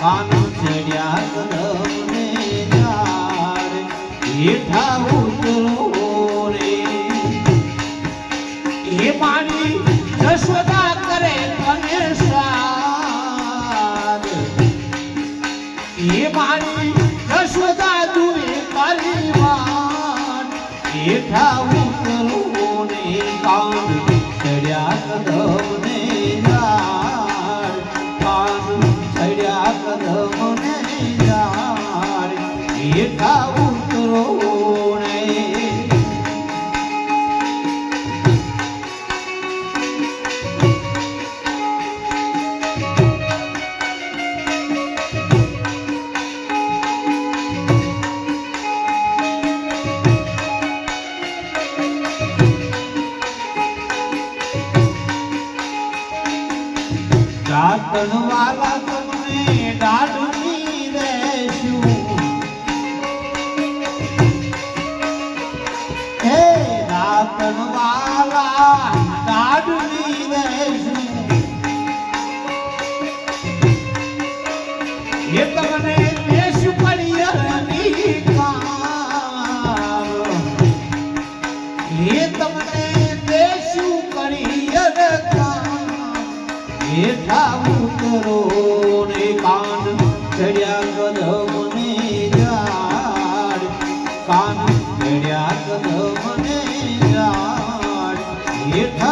કાન ચડ્યા કદમને ઝાડ હેઠા ઉતરો રે હે મારી જશોદા કરે તને સાદ હે મારી જશોદા તુએ કરી વાત હેઠા ઉતરો ને કાન ચડ્યા કદમને ઝાડ કાન ચડ્યા કદમને ઝાડ હેઠા ઉતરો ને દાતણ વાલા તમને દાડની દેશું હે દાતણ વાલા દાડની દેશું એ તમને દેશું પડિયરની કામ એ તમને દેશું પડિયર કામ હેઠા ઉતરો ને કાન ચડ્યા કદમને ઝાડ કાન ચડ્યા કદમને ઝાડ હેઠા